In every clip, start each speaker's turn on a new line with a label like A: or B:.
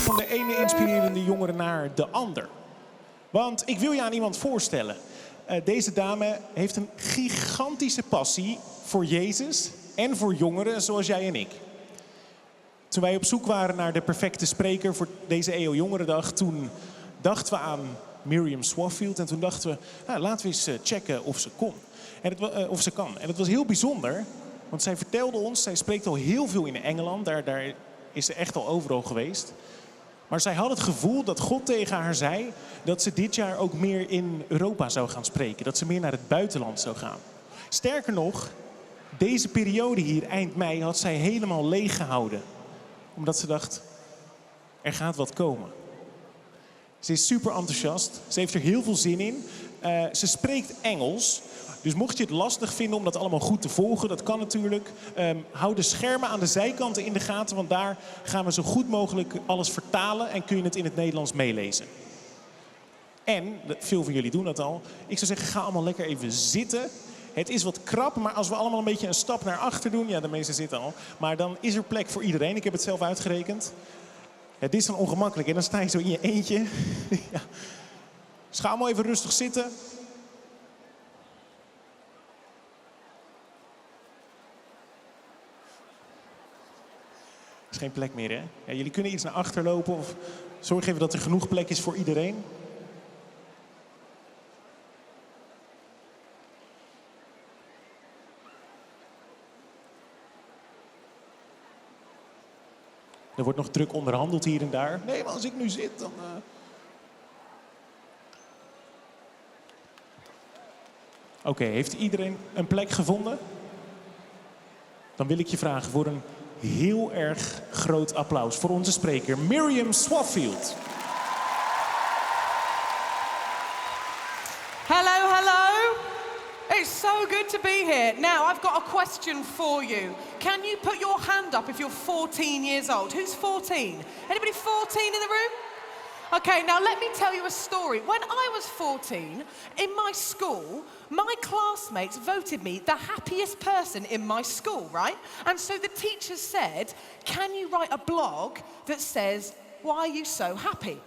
A: van de ene inspirerende jongere naar de ander. Want ik wil je aan iemand voorstellen. Deze dame heeft een gigantische passie voor Jezus en voor jongeren zoals jij en ik. Toen wij op zoek waren naar de perfecte spreker voor deze EO Jongerendag, toen dachten we aan Miriam Swaffield. En toen dachten we, nou, laten we eens checken of ze kon. Of ze kan. En het was heel bijzonder, want zij vertelde ons, zij spreekt al heel veel in Engeland. Daar is ze echt al overal geweest. Maar zij had het gevoel dat God tegen haar zei dat ze dit jaar ook meer in Europa zou gaan spreken. Dat ze meer naar het buitenland zou gaan. Sterker nog, deze periode hier, eind mei, had zij helemaal leeg gehouden. Omdat ze dacht, er gaat wat komen. Ze is super enthousiast. Ze heeft er heel veel zin in. Ze spreekt Engels. Dus mocht je het lastig vinden om dat allemaal goed te volgen, dat kan natuurlijk. Hou de schermen aan de zijkanten in de gaten, want daar gaan we zo goed mogelijk alles vertalen en kun je het in het Nederlands meelezen. En, veel van jullie doen dat al, ik zou zeggen, ga allemaal lekker even zitten. Het is wat krap, maar als we allemaal een beetje een stap naar achter doen, ja, de meesten zitten al, maar dan is er plek voor iedereen. Ik heb het zelf uitgerekend. Ja, dit is dan ongemakkelijk en dan sta je zo in je eentje. Ja. Dus ga allemaal even rustig zitten. Er is geen plek meer, hè? Ja, jullie kunnen iets naar achter lopen of zorg even dat er genoeg plek is voor iedereen. Er wordt nog druk onderhandeld hier en daar. Nee, maar als ik nu zit, dan... Oké, heeft iedereen een plek gevonden? Dan wil ik je vragen voor een heel erg groot applaus voor onze spreker, Miriam Swaffield.
B: Hello, hello. It's so good to be here. Now, I've got a question for you. Can you put your hand up if you're 14 years old? Who's 14? Anybody 14 in the room? Okay, now let me tell you a story. When I was 14, in my school, my classmates voted me the happiest person in my school, right? And so the teacher said, can you write a blog that says, why are you so happy?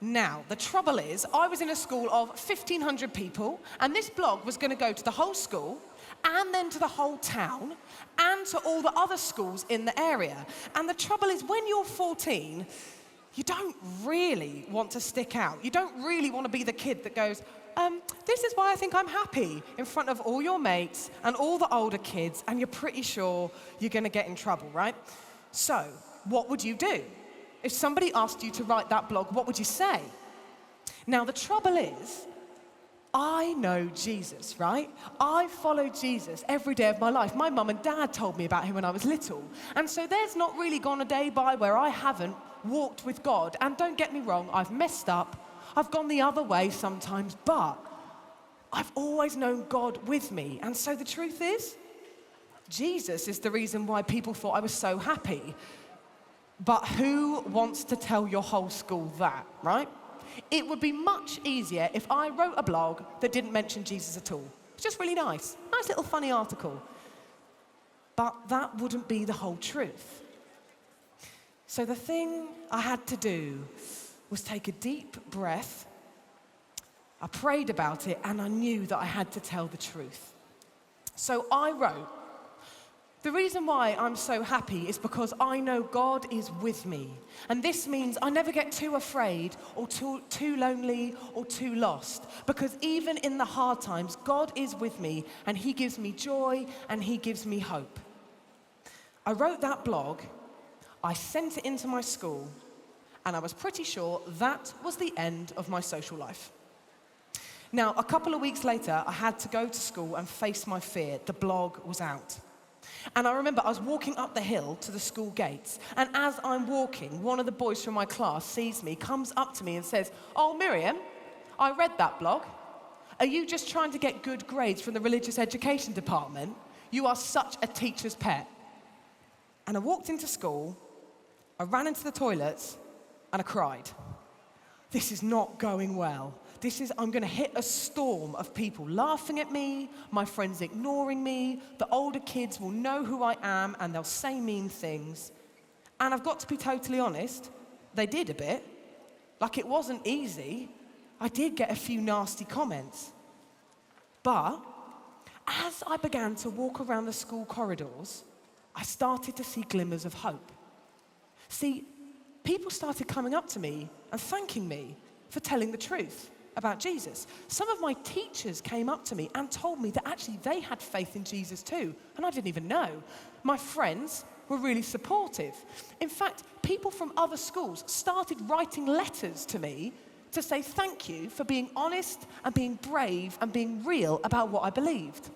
B: Now, the trouble is, I was in a school of 1,500 people, and this blog was going to go to the whole school, and then to the whole town, and to all the other schools in the area. And the trouble is, when you're 14, you don't really want to stick out. You don't really want to be the kid that goes, this is why I think I'm happy, in front of all your mates and all the older kids, and you're pretty sure you're going to get in trouble, right? So, what would you do? If somebody asked you to write that blog, what would you say? Now, the trouble is, I know Jesus, right? I follow Jesus every day of my life. My mum and dad told me about him when I was little. And so there's not really gone a day by where I haven't walked with God. And don't get me wrong, I've messed up. I've gone the other way sometimes, but I've always known God with me. And so the truth is, Jesus is the reason why people thought I was so happy. But who wants to tell your whole school that, right? It would be much easier if I wrote a blog that didn't mention Jesus at all. It's just really nice. Nice little funny article. But that wouldn't be the whole truth. So the thing I had to do was take a deep breath. I prayed about it and I knew that I had to tell the truth. So I wrote, the reason why I'm so happy is because I know God is with me. And this means I never get too afraid or too lonely or too lost. Because even in the hard times, God is with me and he gives me joy and he gives me hope. I wrote that blog, I sent it into my school, and I was pretty sure that was the end of my social life. Now, a couple of weeks later, I had to go to school and face my fear. The blog was out. And I remember I was walking up the hill to the school gates, and as I'm walking, one of the boys from my class sees me, comes up to me and says, "Oh, Miriam, I read that blog. Are you just trying to get good grades from the religious education department? You are such a teacher's pet." And I walked into school, I ran into the toilets, and I cried. This is not going well. I'm going to hit a storm of people laughing at me, my friends ignoring me, the older kids will know who I am and they'll say mean things. And I've got to be totally honest, They did a bit. Like, it wasn't easy. I did get a few nasty comments. But as I began to walk around the school corridors, I started to see glimmers of hope. See, people started coming up to me and thanking me for telling the truth about Jesus. Some of my teachers came up to me and told me that actually they had faith in Jesus too, and I didn't even know. My friends were really supportive. In fact, people from other schools started writing letters to me to say thank you for being honest and being brave and being real about what I believed.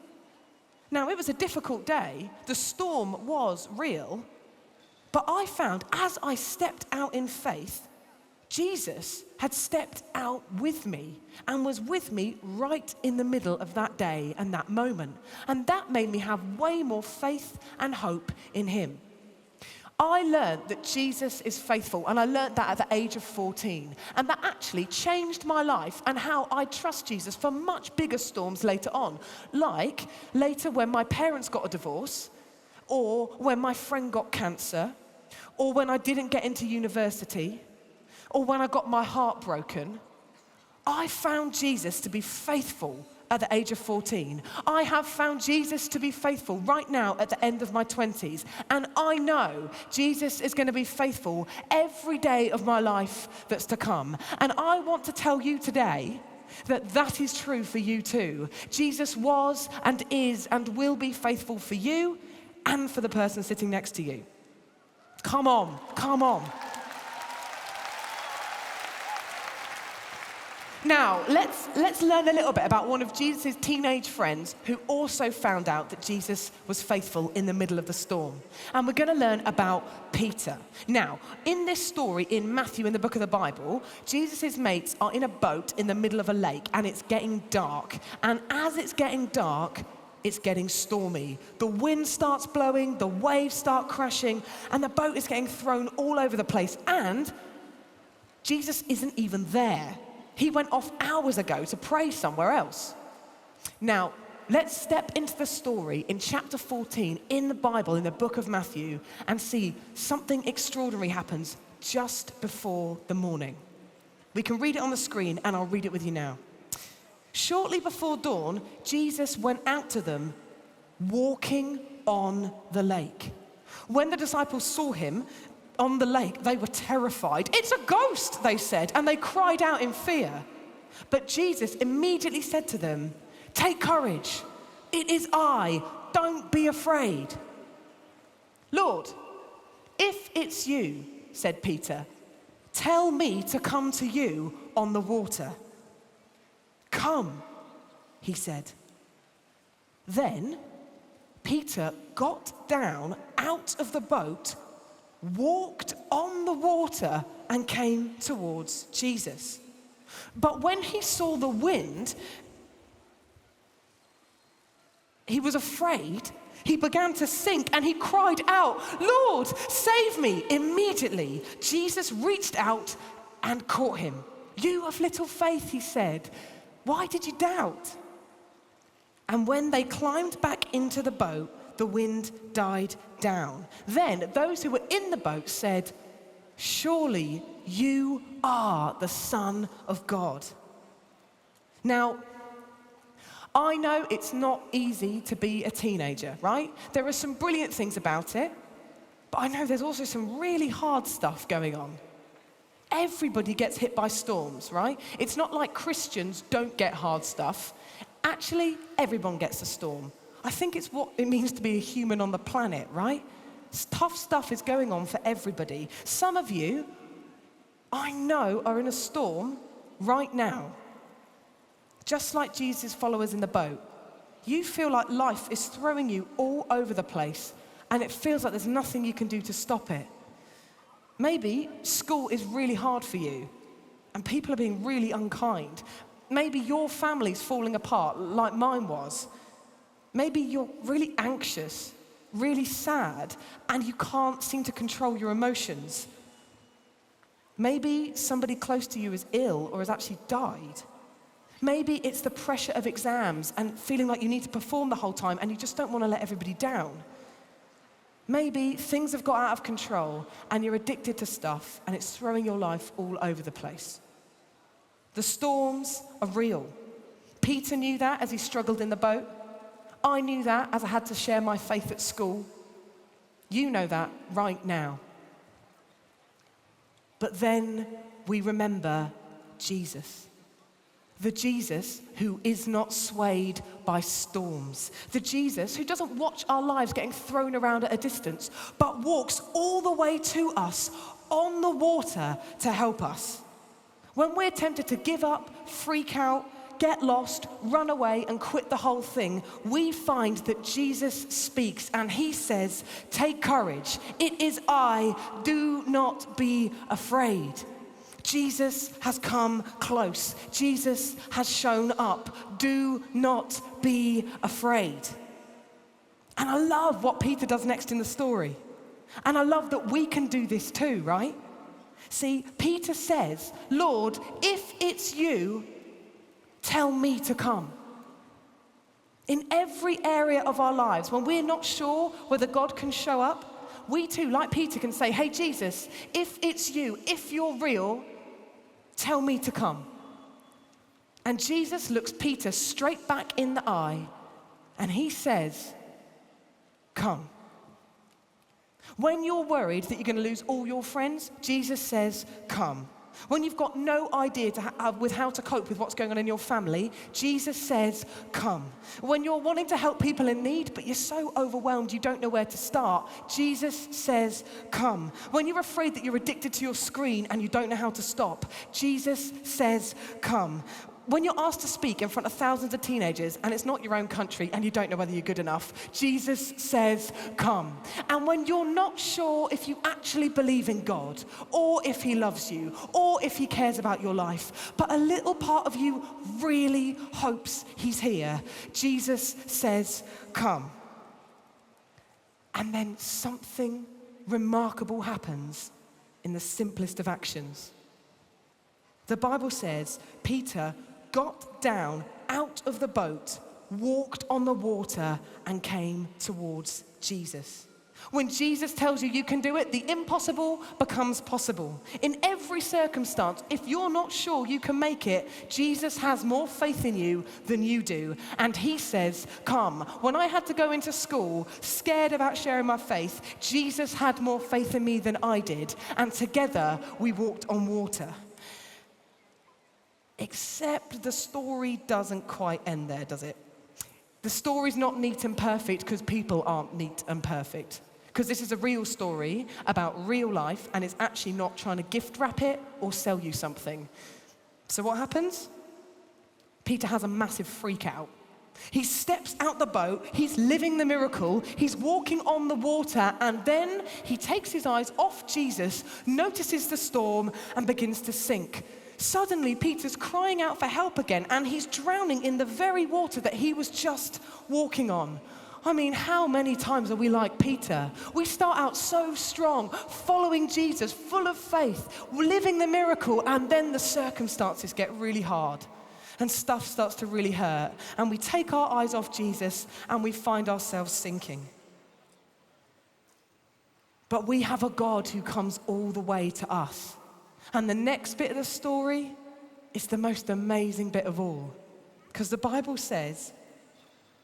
B: Now, it was a difficult day. The storm was real. But I found, as I stepped out in faith, Jesus had stepped out with me and was with me right in the middle of that day and that moment. And that made me have way more faith and hope in him. I learned that Jesus is faithful, and I learned that at the age of 14. And that actually changed my life and how I trust Jesus for much bigger storms later on. Like later when my parents got a divorce, or when my friend got cancer, or when I didn't get into university, or when I got my heart broken. I found Jesus to be faithful at the age of 14. I have found Jesus to be faithful right now at the end of my 20s. And I know Jesus is going to be faithful every day of my life that's to come. And I want to tell you today that that is true for you too. Jesus was and is and will be faithful for you and for the person sitting next to you. Come on, come on. Now, let's learn a little bit about one of Jesus' teenage friends who also found out that Jesus was faithful in the middle of the storm. And we're going to learn about Peter. Now, in this story in Matthew, in the book of the Bible, Jesus' mates are in a boat in the middle of a lake, and it's getting dark. And as it's getting dark, it's getting stormy. The wind starts blowing, the waves start crashing, and the boat is getting thrown all over the place. And Jesus isn't even there. He went off hours ago to pray somewhere else. Now, let's step into the story in chapter 14 in the Bible, in the book of Matthew, and see something extraordinary happens just before the morning. We can read it on the screen, and I'll read it with you now. Shortly before dawn, Jesus went out to them, walking on the lake. When the disciples saw him on the lake, they were terrified. "It's a ghost," they said, and they cried out in fear. But Jesus immediately said to them, "Take courage. It is I. Don't be afraid." "Lord, if it's you," said Peter, "tell me to come to you on the water." "Come," he said. Then Peter got down out of the boat, walked on the water, and came towards Jesus. But when he saw the wind, he was afraid. He began to sink, and he cried out, "Lord, save me!" Immediately, Jesus reached out and caught him. "You of little faith," he said, "why did you doubt?" And when they climbed back into the boat, the wind died down. Then those who were in the boat said, "Surely you are the Son of God." Now, I know it's not easy to be a teenager, right? There are some brilliant things about it, but I know there's also some really hard stuff going on. Everybody gets hit by storms, right? It's not like Christians don't get hard stuff. Actually, everyone gets a storm. I think it's what it means to be a human on the planet, right? Tough stuff is going on for everybody. Some of you, I know, are in a storm right now. Just like Jesus' followers in the boat. You feel like life is throwing you all over the place, and it feels like there's nothing you can do to stop it. Maybe school is really hard for you, and people are being really unkind. Maybe your family's falling apart like mine was. Maybe you're really anxious, really sad, and you can't seem to control your emotions. Maybe somebody close to you is ill or has actually died. Maybe it's the pressure of exams and feeling like you need to perform the whole time and you just don't want to let everybody down. Maybe things have got out of control and you're addicted to stuff and it's throwing your life all over the place. The storms are real. Peter knew that as he struggled in the boat. I knew that as I had to share my faith at school. You know that right now. But then we remember Jesus. The Jesus who is not swayed by storms. The Jesus who doesn't watch our lives getting thrown around at a distance, but walks all the way to us on the water to help us. When we're tempted to give up, freak out, get lost, run away, and quit the whole thing, we find that Jesus speaks and he says, take courage. It is I. Do not be afraid. Jesus has come close. Jesus has shown up. Do not be afraid. And I love what Peter does next in the story. And I love that we can do this too, right? See, Peter says, Lord, if it's you, tell me to come. In every area of our lives, when we're not sure whether God can show up, we too, like Peter, can say, hey, Jesus, if it's you, if you're real, tell me to come. And Jesus looks Peter straight back in the eye and he says, come. When you're worried that you're going to lose all your friends, Jesus says, come. When you've got no idea with how to cope with what's going on in your family, Jesus says, come. When you're wanting to help people in need, but you're so overwhelmed you don't know where to start, Jesus says, come. When you're afraid that you're addicted to your screen and you don't know how to stop, Jesus says, come. When you're asked to speak in front of thousands of teenagers and it's not your own country and you don't know whether you're good enough, Jesus says, come. And when you're not sure if you actually believe in God or if he loves you or if he cares about your life, but a little part of you really hopes he's here, Jesus says, come. And then something remarkable happens in the simplest of actions. The Bible says Peter got down out of the boat, walked on the water, and came towards Jesus. When Jesus tells you you can do it, the impossible becomes possible. In every circumstance, if you're not sure you can make it, Jesus has more faith in you than you do. And he says, come. When I had to go into school, scared about sharing my faith, Jesus had more faith in me than I did. And together, we walked on water. Except the story doesn't quite end there, does it? The story's not neat and perfect because people aren't neat and perfect. Because this is a real story about real life and it's actually not trying to gift wrap it or sell you something. So what happens? Peter has a massive freak out. He steps out the boat, he's living the miracle, he's walking on the water, and then he takes his eyes off Jesus, notices the storm, and begins to sink. Suddenly, Peter's crying out for help again, and he's drowning in the very water that he was just walking on. I mean, how many times are we like Peter? We start out so strong, following Jesus, full of faith, living the miracle, and then the circumstances get really hard, and stuff starts to really hurt, and we take our eyes off Jesus, and we find ourselves sinking. But we have a God who comes all the way to us. And the next bit of the story is the most amazing bit of all. Because the Bible says,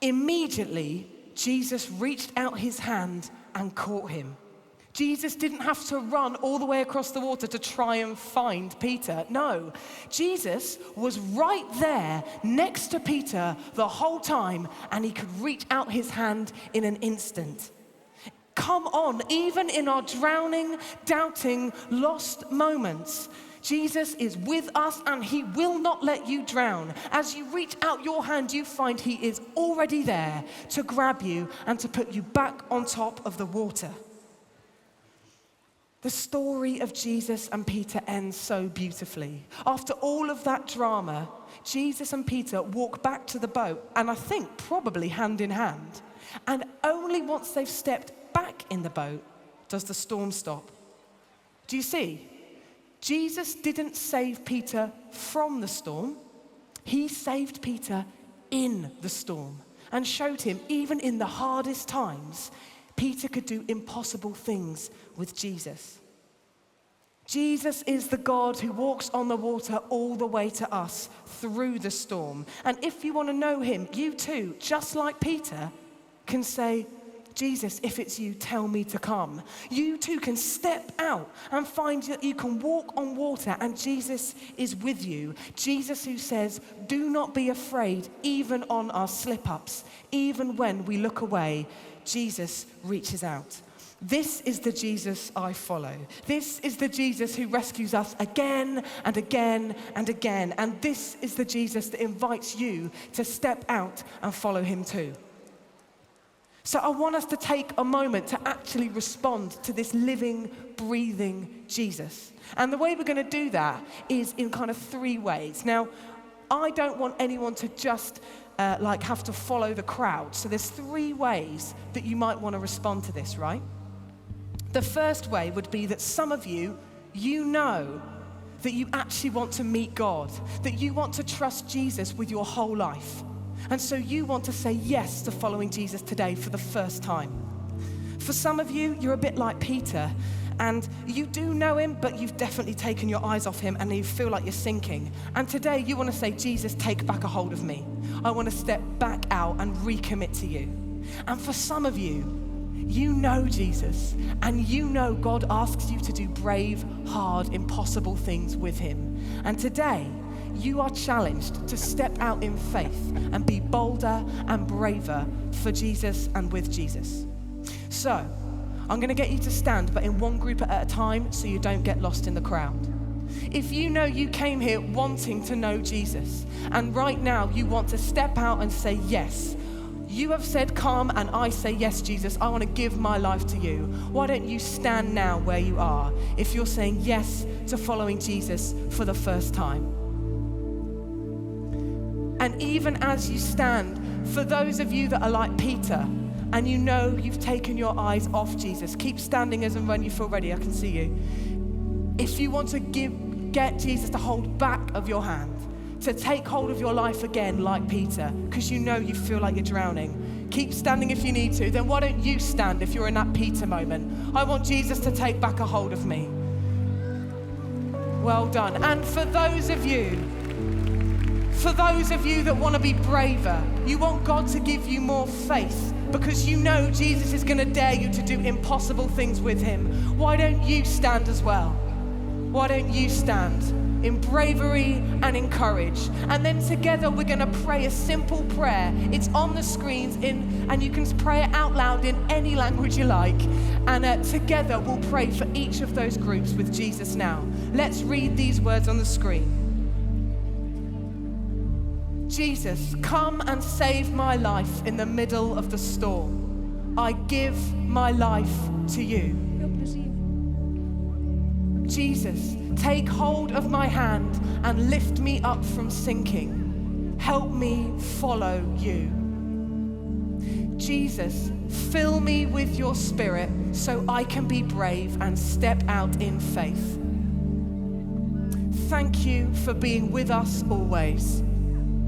B: immediately Jesus reached out his hand and caught him. Jesus didn't have to run all the way across the water to try and find Peter. No, Jesus was right there next to Peter the whole time, and he could reach out his hand in an instant. Come on, even in our drowning, doubting, lost moments, Jesus is with us and he will not let you drown. As you reach out your hand, you find he is already there to grab you and to put you back on top of the water. The story of Jesus and Peter ends so beautifully. After all of that drama, Jesus and Peter walk back to the boat, and I think probably hand in hand. And only once they've stepped back in the boat does the storm stop. Do you see? Jesus didn't save Peter from the storm. He saved Peter in the storm and showed him, even in the hardest times, Peter could do impossible things with Jesus. Jesus is the God who walks on the water all the way to us through the storm. And if you want to know him, you too, just like Peter, can say, Jesus, if it's you, tell me to come. You too can step out and find that you can walk on water and Jesus is with you. Jesus who says, do not be afraid, even on our slip-ups. Even when we look away, Jesus reaches out. This is the Jesus I follow. This is the Jesus who rescues us again and again and again. And this is the Jesus that invites you to step out and follow him too. So I want us to take a moment to actually respond to this living, breathing Jesus. And the way we're going to do that is in kind of three ways. Now, I don't want anyone to just have to follow the crowd. So there's three ways that you might want to respond to this, right? The first way would be that some of you, you know that you actually want to meet God, that you want to trust Jesus with your whole life. And so you want to say yes to following Jesus today for the first time. For some of you, you're a bit like Peter, and you do know him, but you've definitely taken your eyes off him and you feel like you're sinking. And today you want to say, Jesus, take back a hold of me. I want to step back out and recommit to you. And for some of you, you know Jesus, and you know God asks you to do brave, hard, impossible things with him. And today, you are challenged to step out in faith and be bolder and braver for Jesus and with Jesus. So, I'm going to get you to stand, but in one group at a time so you don't get lost in the crowd. If you know you came here wanting to know Jesus, and right now you want to step out and say yes, you have said come, and I say yes, Jesus, I want to give my life to you. Why don't you stand now where you are if you're saying yes to following Jesus for the first time? And even as you stand, for those of you that are like Peter, and you know you've taken your eyes off Jesus, keep standing as and when you feel ready, I can see you. If you want to get Jesus to hold back of your hand, to take hold of your life again like Peter, because you know you feel like you're drowning, keep standing if you need to. Then why don't you stand if you're in that Peter moment? I want Jesus to take back a hold of me. Well done. And for those of you that want to be braver, you want God to give you more faith because you know Jesus is going to dare you to do impossible things with him. Why don't you stand as well? Why don't you stand in bravery and in courage? And then together we're going to pray a simple prayer. It's on the screens and you can pray it out loud in any language you like. And together we'll pray for each of those groups with Jesus now. Let's read these words on the screen. Jesus, come and save my life in the middle of the storm. I give my life to you. Jesus, take hold of my hand and lift me up from sinking. Help me follow you. Jesus, fill me with your spirit so I can be brave and step out in faith. Thank you for being with us always.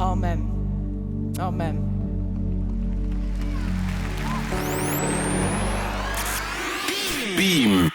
B: Amen. Amen.
C: BEAM.